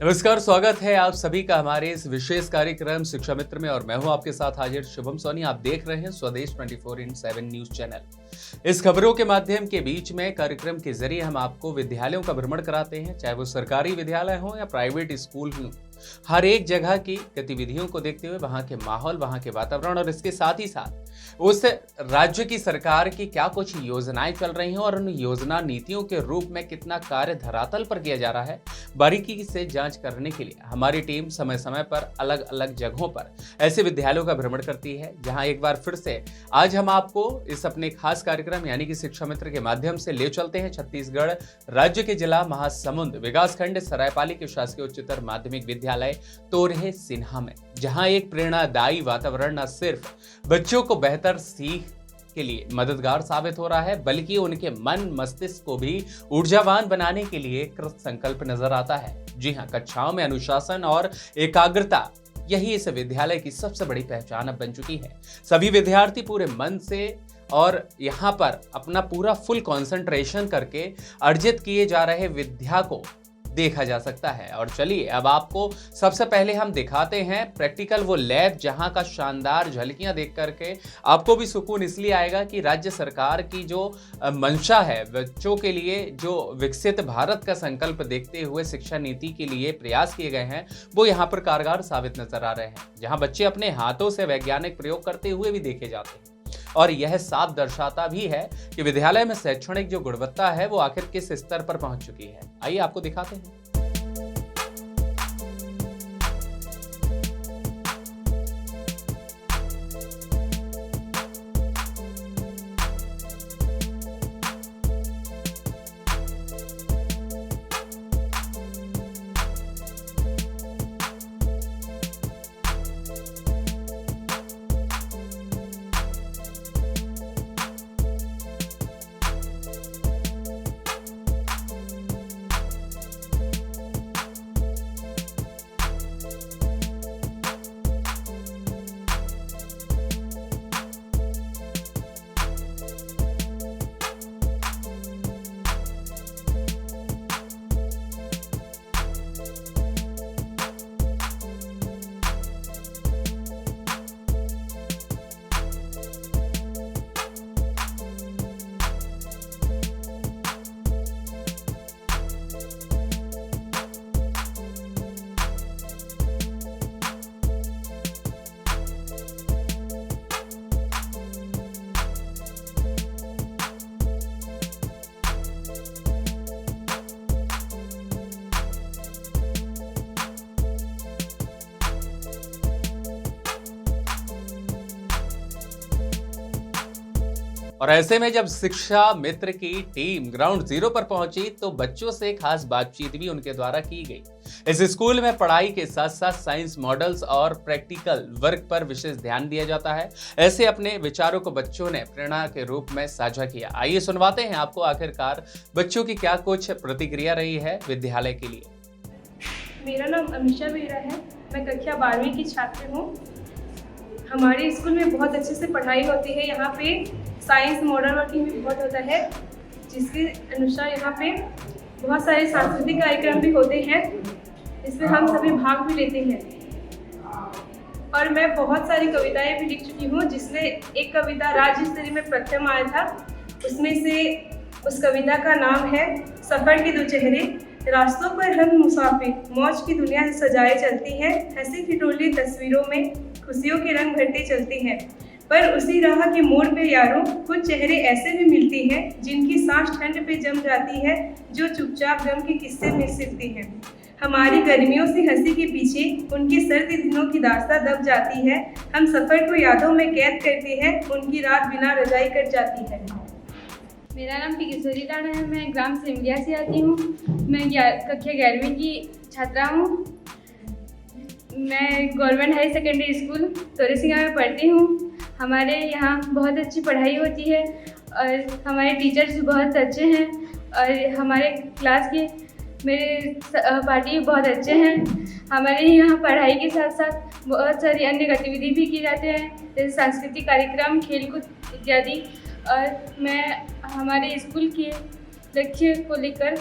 नमस्कार, स्वागत है आप सभी का हमारे इस विशेष कार्यक्रम शिक्षा मित्र में और मैं हूं आपके साथ हाजिर शुभम सोनी। आप देख रहे हैं स्वदेश 24/7 न्यूज चैनल। इस खबरों के माध्यम के बीच में कार्यक्रम के जरिए हम आपको विद्यालयों का भ्रमण कराते हैं, चाहे वो सरकारी विद्यालय हो या प्राइवेट स्कूल हो। हर एक जगह की गतिविधियों को देखते हुए वहां के माहौल, वहां के वातावरण और इसके साथ ही साथ उस राज्य की सरकार की क्या कुछ योजनाएं चल रही हैं और उन योजना नीतियों के रूप में कितना कार्य धरातल पर किया जा रहा है, बारीकी से जांच करने के लिए हमारी टीम समय समय पर अलग अलग जगहों पर ऐसे विद्यालयों का भ्रमण करती है, जहां एक बार फिर से आज हम आपको इस अपने खास कार्यक्रम यानी कि शिक्षा मित्र के माध्यम से ले चलते हैं छत्तीसगढ़ राज्य के जिला महासमुंद विकासखंड सरायपाली के शासकीय उच्चतर माध्यमिक विद्यालय तोरहे सिन्हा में, जहां एक प्रेरणादायी वातावरण न सिर्फ बच्चों को बेहतर सीख के लिए मददगार साबित हो रहा है, बल्कि उनके मन मस्तिष्क को भी ऊर्जावान बनाने के लिए कृत संकल्प नजर आता है। जी हां, कक्षाओं में अनुशासन और एकाग्रता यही इस विद्यालय की सबसे बड़ी पहचान अब बन चुकी है। सभी विद्यार्थी पूरे मन से और यहाँ पर अपना पूरा फुल कंसंट्रेशन करके अर्जित किए जा रहे विद्या को देखा जा सकता है। और चलिए अब आपको सबसे पहले हम दिखाते हैं प्रैक्टिकल वो लैब, जहां का शानदार झलकियां देख करके आपको भी सुकून इसलिए आएगा कि राज्य सरकार की जो मंशा है, बच्चों के लिए जो विकसित भारत का संकल्प देखते हुए शिक्षा नीति के लिए प्रयास किए गए हैं, वो यहाँ पर कारगर साबित नजर आ रहे हैं, जहां बच्चे अपने हाथों से वैज्ञानिक प्रयोग करते हुए भी देखे जाते हैं। और यह साफ दर्शाता भी है कि विद्यालय में शैक्षणिक जो गुणवत्ता है वो आखिर किस स्तर पर पहुंच चुकी है। आइए आपको दिखाते हैं। और ऐसे में जब शिक्षा मित्र की टीम ग्राउंड जीरो पर पहुंची तो बच्चों से खास बातचीत भी उनके द्वारा की गई। इस स्कूल में पढ़ाई के साथ साथ साइंस मॉडल्स और प्रैक्टिकल वर्क पर विशेष ध्यान दिया जाता है। ऐसे अपने विचारों को बच्चों ने प्रेरणा के रूप में साझा किया। आइए सुनवाते हैं आपको आखिरकार बच्चों की क्या कुछ प्रतिक्रिया रही है विद्यालय के लिए। मेरा नाम अमीशा बेरा है, मैं कक्षा 12वीं की छात्र हूँ। हमारे स्कूल में बहुत अच्छे से पढ़ाई होती है। यहाँ पे साइंस मॉडल वर्किंग भी बहुत होता है, जिसके अनुसार यहाँ पे बहुत सारे सांस्कृतिक कार्यक्रम भी होते हैं, जिसमें हम सभी भाग भी लेते हैं। और मैं बहुत सारी कविताएं भी लिख चुकी हूँ, जिसमें एक कविता राज्य स्तरीय में प्रथम आया था। उसमें से उस कविता का नाम है सफ़र के दो चेहरे। रास्तों पर हम मुसाफिर मौज की दुनिया से सजाए चलती हैं, हंसी ठिठोली तस्वीरों में खुशियों के रंग भरते चलती हैं। पर उसी राह के मोड़ पे यारों कुछ चेहरे ऐसे भी मिलती हैं, जिनकी सांस ठंड पे जम जाती है, जो चुपचाप गम के किस्से में सिलती हैं। हमारी गर्मियों से हंसी के पीछे उनके सर्दी दिनों की दास्तां दब जाती है। हम सफ़र को यादों में कैद करते हैं, उनकी रात बिना रजाई कट जाती है। मेरा नाम पी किशोरी राणा है, मैं ग्राम सिमरिया से आती हूँ। मैं कक्षा 11वीं की छात्रा हूँ। मैं government high secondary school Torhe Sinha में पढ़ती हूँ। हमारे यहाँ बहुत अच्छी पढ़ाई होती है और हमारे टीचर्स भी बहुत अच्छे हैं और हमारे क्लास के मेरे सहपाठी भी बहुत अच्छे हैं। हमारे यहाँ पढ़ाई के साथ साथ बहुत सारी अन्य गतिविधि भी की जाते हैं, जैसे सांस्कृतिक कार्यक्रम, खेलकूद इत्यादि। और मैं हमारे स्कूल के लक्ष्य को लेकर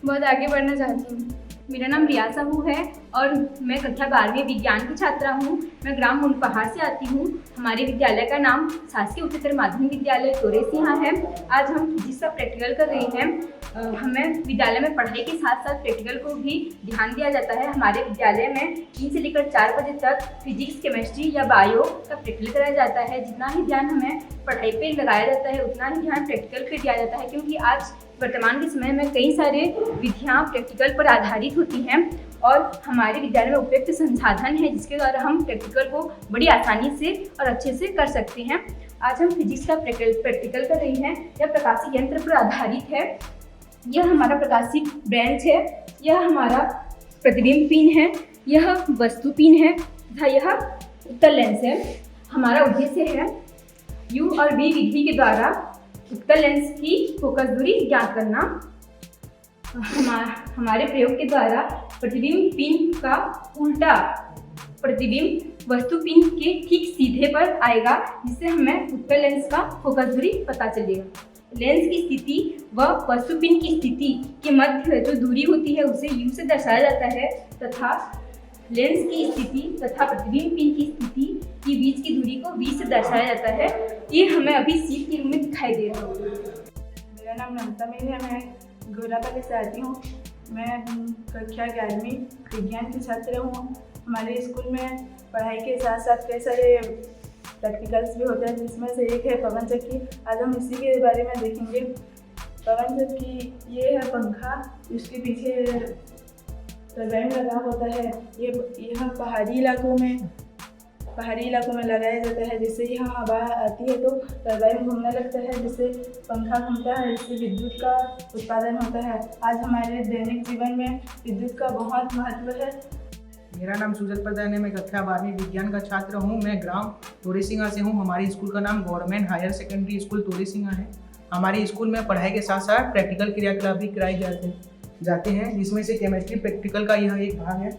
बहुत आगे बढ़ना चाहती हूँ। मेरा नाम रिया साहू है और मैं कक्षा 12वीं विज्ञान की छात्रा हूँ। मैं ग्राम मुंडपहाड़ से आती हूँ। हमारे विद्यालय का नाम शासकीय उच्चतर माध्यमिक विद्यालय तोरेसिया है। आज हम फिजिक्स का प्रैक्टिकल कर रहे हैं। हमें विद्यालय में पढ़ाई के साथ साथ प्रैक्टिकल को भी ध्यान दिया जाता है। हमारे विद्यालय में 3 से लेकर 4 बजे तक फिजिक्स, केमिस्ट्री या बायो का प्रैक्टिकल कराया जाता है। जितना ही ध्यान हमें पढ़ाई पे लगाया जाता है उतना ही ध्यान प्रैक्टिकल पे दिया जाता है, क्योंकि आज वर्तमान के समय में कई सारे विधियाँ प्रैक्टिकल पर आधारित होती हैं और हमारे विद्यालय में उपयुक्त संसाधन है जिसके द्वारा हम प्रैक्टिकल को बड़ी आसानी से और अच्छे से कर सकते हैं। आज हम फिजिक्स का प्रैक्टिकल कर रहे हैं। यह प्रकाशिक यंत्र पर आधारित है। यह हमारा प्रकाशिक ब्रेंच है, यह हमारा प्रतिबिंब पिन है, यह वस्तु पिन है तथा यह उत्तल लेंस है। हमारा उद्देश्य है U और V विधि के द्वारा उत्तल लेंस की फोकस दूरी ज्ञात करना। हमारे प्रयोग के द्वारा प्रतिबिंब पिन का उल्टा प्रतिबिंब वस्तु पिन के ठीक सीधे पर आएगा, जिससे हमें उत्तल लेंस का फोकस दूरी पता चलेगा। लेंस की स्थिति व वस्तु पिन की स्थिति के मध्य जो दूरी होती है उसे U से दर्शाया जाता है तथा लेंस की स्थिति तथा प्रतिबिंब पिन की स्थिति के बीच की दूरी को V से दर्शाया जाता है। ये हमें अभी सीट के रूप में दिखाई दे रहा है। मेरा नाम नमता मीर है। मैं गोरापल्ली से आती हूँ। मैं कक्षा 11वीं विज्ञान की छात्र हूँ। हमारे स्कूल में पढ़ाई के साथ साथ कई सारे प्रैक्टिकल्स भी होते हैं, जिसमें से एक है पवन चक्की। आज हम इसी के बारे में देखेंगे। पवन चक्की ये है पंखा, इसके पीछे टरबाइन लगा होता है। यह पहाड़ी इलाकों में लगाया जाता है। जिससे यहाँ हवा आती है तो टरबाइन घूमने लगता है, जिससे पंखा घूमता है, जिससे विद्युत का उत्पादन होता है। आज हमारे दैनिक जीवन में विद्युत का बहुत महत्व है। मेरा नाम सुजल प्रधान है। मैं कक्षा 12वीं विज्ञान का छात्र हूँ। मैं ग्राम तोरेसिंगा से हूँ। हमारे स्कूल का नाम गवर्नमेंट हायर सेकेंडरी स्कूल तोरेसिंगा है। हमारे स्कूल में पढ़ाई के साथ साथ प्रैक्टिकल क्रियाकलाप भी कराए जाते हैं, जिसमें से केमिस्ट्री प्रैक्टिकल का यह एक भाग है।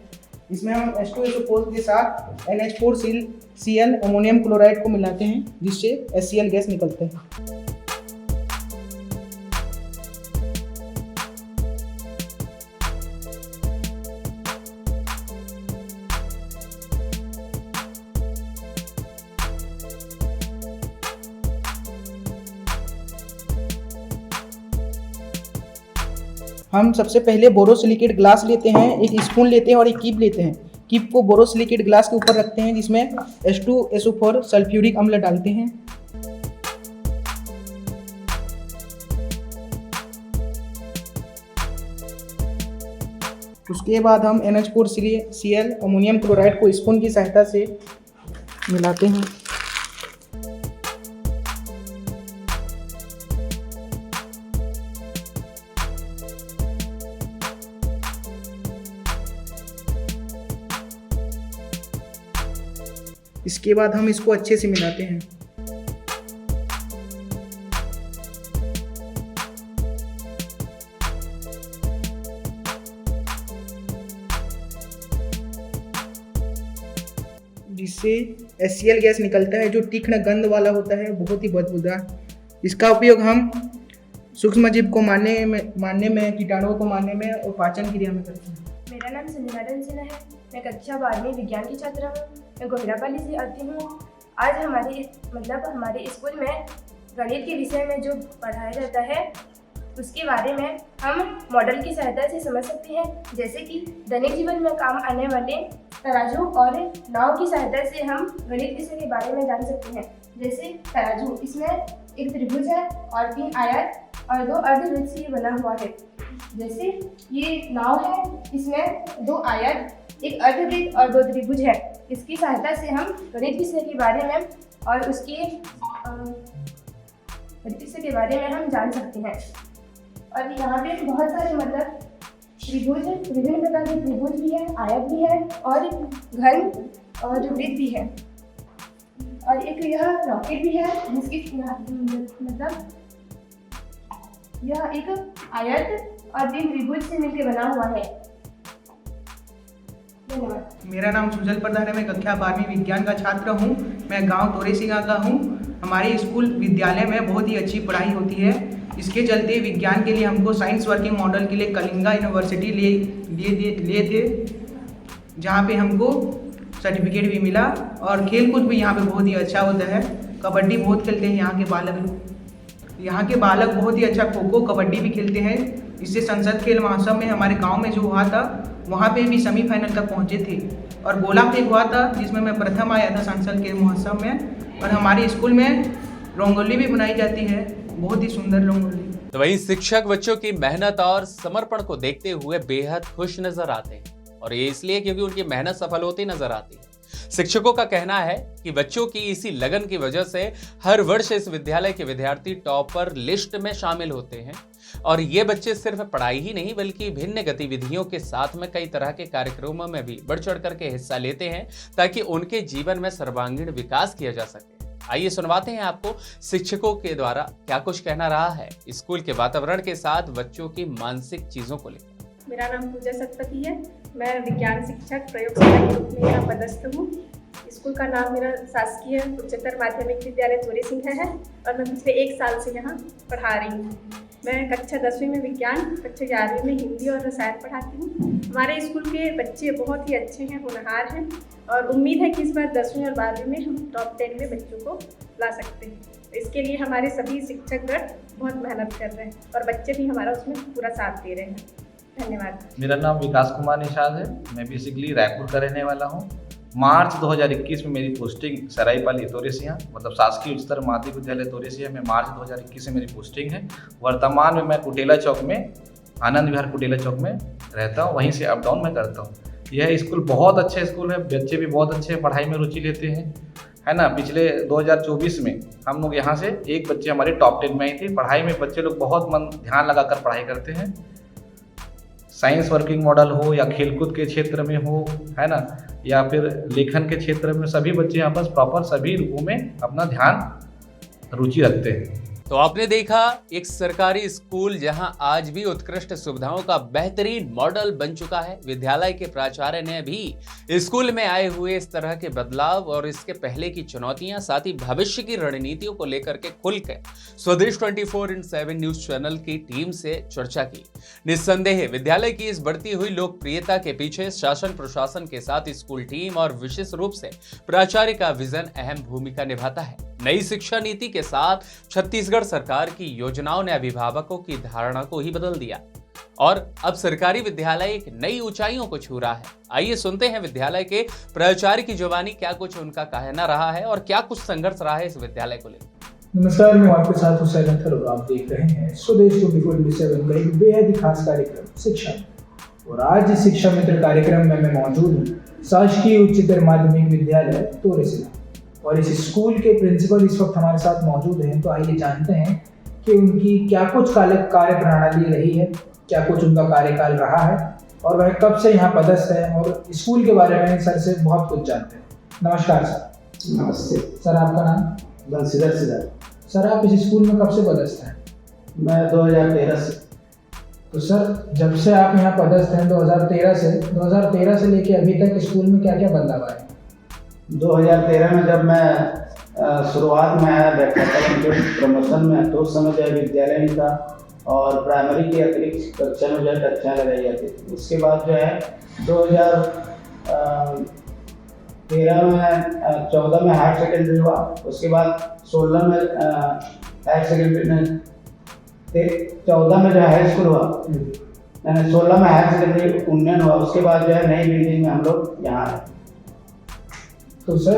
इसमें हम H2SO4 के साथ NH4Cl अमोनियम क्लोराइड को मिलाते हैं, जिससे HCl गैस निकलते हैं। हम सबसे पहले बोरोसिलिकेट ग्लास लेते हैं, एक स्पून लेते हैं और एक कीप लेते हैं। कीप को बोरोसिलिकेट ग्लास के ऊपर रखते हैं, जिसमें H2SO4 सल्फ्यूरिक अम्ल डालते हैं। उसके बाद हम NH4Cl अमोनियम क्लोराइड को स्पून की सहायता से मिलाते हैं। इसके बाद हम इसको अच्छे से मिलाते हैं। जिससे HCl गैस निकलता है, जो तीक्ष्ण गंध वाला होता है, बहुत ही बदबूदार। इसका उपयोग हम सूक्ष्म जीव को मारने में, कीटाणुओं को मारने में और पाचन क्रिया में करते हैं। मेरा नाम संजना सिन्हा है। मैं कक्षा 12वीं विज्ञान की छात्रा हूँ। मैं गोहिरापल्ली से आती हूँ। आज हमारे स्कूल में गणित के विषय में जो पढ़ाया जाता है उसके बारे में हम मॉडल की सहायता से समझ सकते हैं। जैसे कि दैनिक जीवन में काम आने वाले तराजू और नाव की सहायता से हम गणित विषय के बारे में जान सकते हैं। जैसे तराजू, इसमें एक त्रिभुज है और 3 आयत और 2 अर्धवृत्त से बना हुआ है। जैसे ये नाव है, इसमें 2 आयत, एक अर्धवृत्त और 2 त्रिभुज है। इसकी सहायता से हम गणित विषय के बारे में और उसके गणित विषय के बारे में हम जान सकते हैं। और यहाँ पे बहुत सारे त्रिभुज, विभिन्न प्रकार के त्रिभुज भी है, आयत भी है और घन और वृत्त भी है। और एक यह रॉकेट भी है, जिसकी यह एक आयत और 3 त्रिभुज से मिलकर बना हुआ है। मेरा नाम सुजल प्रधान है। मैं कक्षा 12वीं विज्ञान का छात्र हूँ। मैं गांव तोरेसिंगा का हूँ। हमारे स्कूल विद्यालय में बहुत ही अच्छी पढ़ाई होती है। इसके चलते विज्ञान के लिए हमको साइंस वर्किंग मॉडल के लिए कलिंगा यूनिवर्सिटी लिए थे, जहाँ पे हमको सर्टिफिकेट भी मिला। और खेल कूद भी यहाँ पे बहुत ही अच्छा होता है। कबड्डी बहुत खेलते हैं यहाँ के बालक लोग। यहाँ के बालक बहुत ही अच्छा खो खो कबड्डी भी खेलते हैं। इससे संसद खेल महोत्सव में हमारे गांव में जो हुआ था वहाँ पे भी सेमीफाइनल तक पहुँचे थे। और गोला फेंक हुआ था जिसमें मैं प्रथम आया था संसद खेल महोत्सव में। और हमारे स्कूल में रंगोली भी बनाई जाती है, बहुत ही सुंदर रंगोली। तो वहीं शिक्षक बच्चों की मेहनत और समर्पण को देखते हुए बेहद खुश नजर आते हैं, और ये इसलिए क्योंकि उनकी मेहनत सफल होती नजर आती है। शिक्षकों का कहना है कि बच्चों की इसी लगन की वजह से हर वर्ष इस विद्यालय के विद्यार्थी टॉपर लिस्ट में शामिल होते हैं। और ये बच्चे सिर्फ पढ़ाई ही नहीं बल्कि भिन्न गतिविधियों के साथ में कई तरह के कार्यक्रमों में भी बढ़ चढ़ करके हिस्सा लेते हैं, ताकि उनके जीवन में सर्वांगीण विकास किया जा सके। आइए सुनवाते हैं आपको शिक्षकों के द्वारा क्या कुछ कहना रहा है स्कूल के वातावरण के साथ बच्चों की मानसिक चीजों को लेकर। मेरा नाम पूजा सतपति है। मैं विज्ञान शिक्षक प्रयोगशाला के रूप में यहाँ पदस्थ हूँ। स्कूल का नाम मेरा शासकीय उच्चतर माध्यमिक विद्यालय तोरेसिंह है और मैं पिछले 1 साल से यहाँ पढ़ा रही हूँ। मैं कक्षा 10वीं में विज्ञान, कक्षा 11वीं में हिंदी और रसायन पढ़ाती हूँ। हमारे स्कूल के बच्चे बहुत ही अच्छे हैं, होनहार हैं और उम्मीद है कि इस बार 10वीं और 12वीं में हम टॉप 10 में बच्चों को ला सकते हैं। तो इसके लिए हमारे सभी शिक्षकगण बहुत मेहनत कर रहे हैं और बच्चे भी हमारा उसमें पूरा साथ दे रहे हैं। धन्यवाद। मेरा नाम विकास कुमार निषाद है। मैं बेसिकली रायपुर का रहने वाला हूँ। मार्च 2021 में मेरी पोस्टिंग सरायपाली तोरेसिंह, मतलब शासकीय उच्चतर माध्यमिक विद्यालय तोरेसिंह में मार्च 2021 से मेरी पोस्टिंग है। वर्तमान में मैं कुटेला चौक में, आनंद विहार कुटेला चौक में रहता हूँ, वहीं से अप डाउन मैं करता हूँ। यह स्कूल बहुत अच्छा स्कूल है, बच्चे भी बहुत अच्छे पढ़ाई में रुचि लेते हैं, है ना। पिछले 2024 में हम लोग यहाँ से एक बच्चे हमारे टॉप 10 में आई थी। पढ़ाई में बच्चे लोग बहुत मन ध्यान लगाकर पढ़ाई करते हैं। साइंस वर्किंग मॉडल हो या खेलकूद के क्षेत्र में हो, है ना, या फिर लेखन के क्षेत्र में, सभी बच्चे यहाँ पर प्रॉपर सभी रूपों में अपना ध्यान रुचि रखते हैं। तो आपने देखा एक सरकारी स्कूल जहां आज भी उत्कृष्ट सुविधाओं का बेहतरीन मॉडल बन चुका है। विद्यालय के प्राचार्य ने भी स्कूल में आए हुए इस तरह के बदलाव और इसके पहले की चुनौतियां, साथ ही भविष्य की रणनीतियों को लेकर के खुलकर स्वदेश 24/7 न्यूज चैनल की टीम से चर्चा की। निस्संदेह विद्यालय की इस बढ़ती हुई लोकप्रियता के पीछे शासन प्रशासन के साथ स्कूल टीम और विशेष रूप से प्राचार्य का विजन अहम भूमिका निभाता है। नई शिक्षा नीति के साथ छत्तीसगढ़ सरकार की योजनाओं ने अभिभावकों की धारणा को ही बदल दिया और अब सरकारी विद्यालय एक नई ऊंचाइयों को छू रहा है। आइए सुनते हैं विद्यालय के प्राचार्य की जुबानी क्या कुछ उनका कहना रहा है और क्या कुछ संघर्ष रहा है इस विद्यालय को लेकर। नमस्कार, मैं आपके साथ हुसैन अख्तर और आप देख रहे हैं स्वदेश 24/7 का एक बेहद ही खास कार्यक्रम शिक्षा। और आज इस शिक्षा मित्र कार्यक्रम में मैं मौजूद हूँ शासकीय उच्चतर माध्यमिक विद्यालय तोरेसिंह और इस स्कूल के प्रिंसिपल इस वक्त हमारे साथ मौजूद हैं। तो आइए जानते हैं कि उनकी क्या कुछ कार्य प्रणाली रही है, क्या कुछ उनका कार्यकाल रहा है और वह कब से यहाँ पदस्थ है और स्कूल के बारे में सर से बहुत कुछ जानते हैं। नमस्कार सर। नमस्ते सर, आपका नाम? बंसीधर सिद्धर। सर, आप इस स्कूल में कब से पदस्थ हैं? मैं 2013 से। तो सर, जब से आप यहाँ पदस्थ हैं 2013 से लेके अभी तक स्कूल में क्या क्या बदलाव आए? 2013 में जब मैं शुरुआत में आया प्रमोशन में, तो उस समय जो है विद्यालय नहीं था और प्राइमरी के अतिरिक्त कक्षा में जो है कक्षाएँ लगाई जाती थी। उसके बाद जो है 14 में हायर सेकेंडरी हुआ। उसके बाद 16 में हायर सेकेंडरी में 14 में जो है हाई स्कूल हुआ, 16 में हायर सेकेंडरी उन्नयन हुआ। उसके बाद जो है नई बिल्डिंग में हम लोग यहाँ आए। तो सर,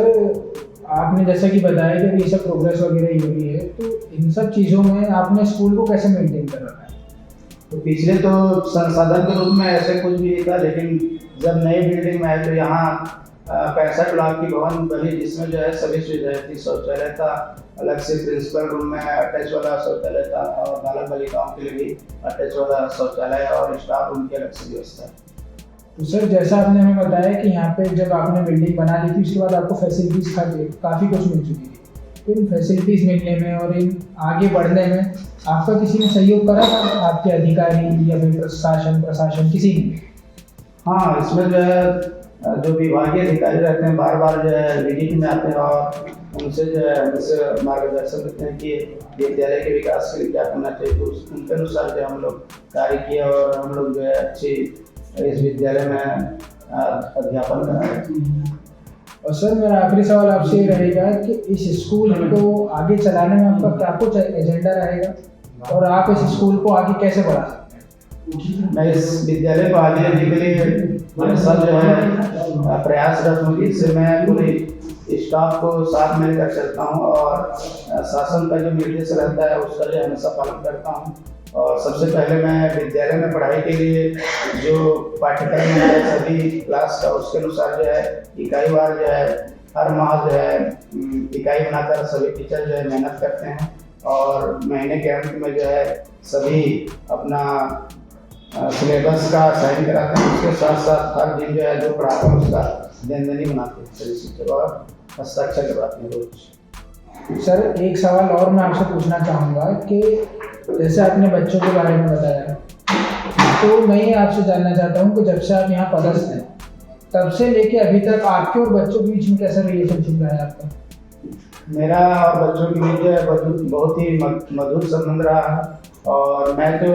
आपने जैसा कि बताया कि अभी सब प्रोग्रेस वगैरह ही हो रही है, तो इन सब चीज़ों में आपने स्कूल को कैसे मेंटेन कर रखा है? तो पिछले तो संसाधन के रूप में ऐसे कुछ भी नहीं था, लेकिन जब नई बिल्डिंग में आए तो यहाँ 65 लाख की भवन बनी, जिसमें जो है सभी सुविधाएं थी। शौचालय था, अलग से प्रिंसिपल रूम में अटैच वाला शौचालय था और बालक बालिकाओं के लिए भी अटैच वाला शौचालय और स्टाफ रूम की अलग से व्यवस्था। तो सर, जैसा आपने हमें बताया कि यहाँ पे जब आपने बिल्डिंग बना ली थी उसके बाद आपको फैसिलिटीज़ काफ़ी कुछ मिल चुकी थी। तो इन फैसिलिटीज़ मिलने में और इन आगे बढ़ने में आपका किसी ने सहयोग करा था? आपके अधिकारी या फिर प्रशासन किसी ने? हाँ, इसमें जो है जो विभागीय अधिकारी रहते हैं बार बार जो है विजिट में आते हैं और उनसे जो है हमसे मार्गदर्शन देते हैं कि विद्यालय के विकास के लिए क्या करना चाहिए, तो उनके अनुसार जो हम लोग कार्य किए और हम लोग जो है अच्छी इस विद्यालय में अध्यापन कर रहे हैं। और सर मेरा आखिरी सवाल आपसे ये रहेगा कि इस स्कूल को आगे चलाने में आपका क्या कुछ एजेंडा रहेगा और आप इस स्कूल को आगे कैसे बढ़ा सकते हैं? मैं इस विद्यालय को आगे लेने के लिए हमेशा जो है प्रयासरत हूँ। इससे मैं पूरी स्टाफ को साथ में लेकर चलता हूँ और शासन का जो निर्देश रहता है उसका जो हमेशा पालन करता हूँ। और सबसे पहले मैं विद्यालय में पढ़ाई के लिए जो पाठ्यक्रम है सभी क्लास का उसके अनुसार जो है इकाईवार जो है हर माह जो है इकाई बनाकर सभी टीचर जो है मेहनत करते हैं और महीने के अंत में जो है सभी अपना सिलेबस का साइन कराते हैं। उसके साथ साथ हर दिन जो है जो पढ़ाते हैं उसका देनदनी बनाते हैं सभी शिक्षक और हस्ताक्षर करवाते हैं रोज। सर एक सवाल और मैं आपसे पूछना चाहूँगा कि जैसे आपने बच्चों के बारे में बताया, तो मैं ये आपसे जानना चाहता हूँ कि जब से आप यहाँ पदस्थ हैं तब से लेके अभी तक आपके और बच्चों के बीच में कैसा रिलेशनशिप रहा है आपका? मेरा और बच्चों के बीच जो है बहुत ही मधुर संबंध रहा और मैं तो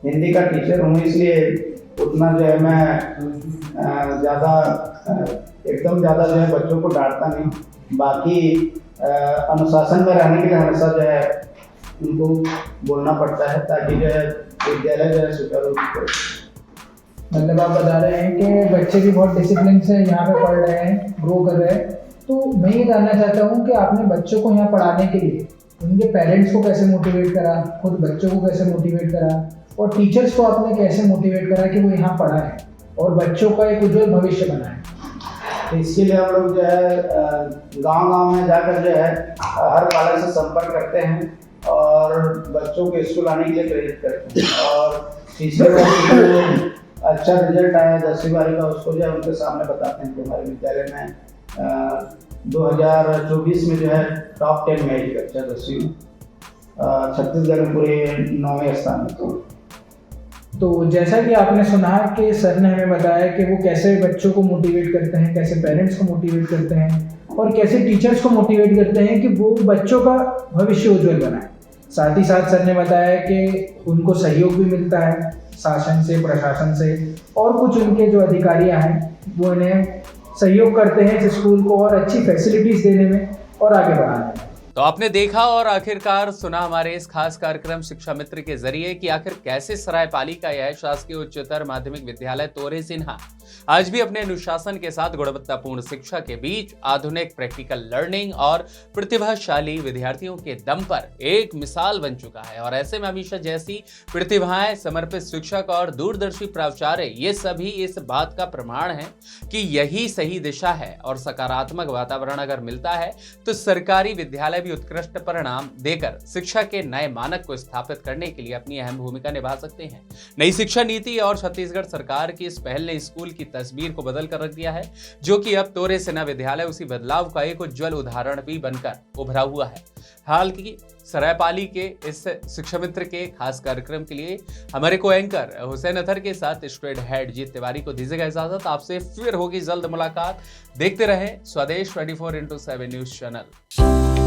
हिंदी का टीचर हूँ इसलिए उतना जो है मैं ज़्यादा एकदम ज़्यादा जो है बच्चों को डांटता नहीं, बाकी अनुशासन में रहने के लिए हमेशा जो है उनको बोलना पड़ता है ताकि जो है विद्यालय जो है सुचारू रूप से। मतलब आप बता रहे हैं कि बच्चे भी बहुत डिसिप्लिन से यहाँ पे पढ़ रहे हैं, ग्रो कर रहे हैं, तो मैं ये जानना चाहता हूँ कि आपने बच्चों को यहाँ पढ़ाने के लिए उनके पेरेंट्स को कैसे मोटिवेट करा, खुद बच्चों को कैसे मोटिवेट करा और टीचर्स को आपने कैसे मोटिवेट करा कि वो यहाँ पढ़ाएं और बच्चों का एक उज्जवल भविष्य बनाएं? तो इसके लिए हम लोग जो है गांव-गांव में जाकर जो है हर पालक से संपर्क करते हैं और बच्चों को स्कूल आने के लिए प्रेरित करते हैं और पिछले वर्ष जो अच्छा रिजल्ट आया 10वीं 12वीं का उसको जो है उनके सामने बताते हैं कि हमारे विद्यालय में 2024 में जो है टॉप 10 में आई कक्षा 10वीं में छत्तीसगढ़ में पूरे 9वें स्थान में। तो जैसा कि आपने सुना कि सर ने हमें बताया कि वो कैसे बच्चों को मोटिवेट करते हैं, कैसे पेरेंट्स को मोटिवेट करते हैं और कैसे टीचर्स को मोटिवेट करते हैं कि वो बच्चों का भविष्य उज्जवल बनाए। साथ ही साथ सर ने बताया कि उनको सहयोग भी मिलता है शासन से, प्रशासन से और कुछ उनके जो अधिकारियां हैं वो इन्हें सहयोग करते हैं इस स्कूल को और अच्छी फैसिलिटीज़ देने में और आगे बढ़ाने में। तो आपने देखा और आखिरकार सुना हमारे इस खास कार्यक्रम शिक्षा मित्र के जरिए कि आखिर कैसे सरायपाली का यह शासकीय उच्चतर माध्यमिक विद्यालय तोरे सिन्हा आज भी अपने अनुशासन के साथ गुणवत्तापूर्ण शिक्षा के बीच आधुनिक प्रैक्टिकल लर्निंग और प्रतिभाशाली विद्यार्थियों के दम पर एक मिसाल बन चुका है। और ऐसे में हमेशा जैसी प्रतिभाएं, समर्पित शिक्षक और दूरदर्शी प्राचार्य ये सभी इस बात का प्रमाण है कि यही सही दिशा है और सकारात्मक वातावरण अगर मिलता है तो सरकारी विद्यालय भी उत्कृष्ट परिणाम देकर शिक्षा के नए मानक को स्थापित करने के लिए अपनी अहम भूमिका निभा सकते हैं। नई शिक्षा नीति और छत्तीसगढ़ सरकार की इस पहल ने स्कूल की तस्वीर को बदल कर रख दिया है, जो कि अब तोरे सिन्हा विद्यालय उसी बदलाव का एक उज्जवल उदाहरण भी बनकर उभरा हुआ है। हाल की सरायपाली के इस शिक्षा मित्र के खास कार्यक्रम के लिए हमारे को एंकर हुसैन अतर के साथ स्ट्रेट हेड जीत तिवारी को दीजिएगा इजाजत। आपसे फिर होगी जल्द मुलाकात। देखते रहें स्वदेश 24x7 न्यूज चैनल।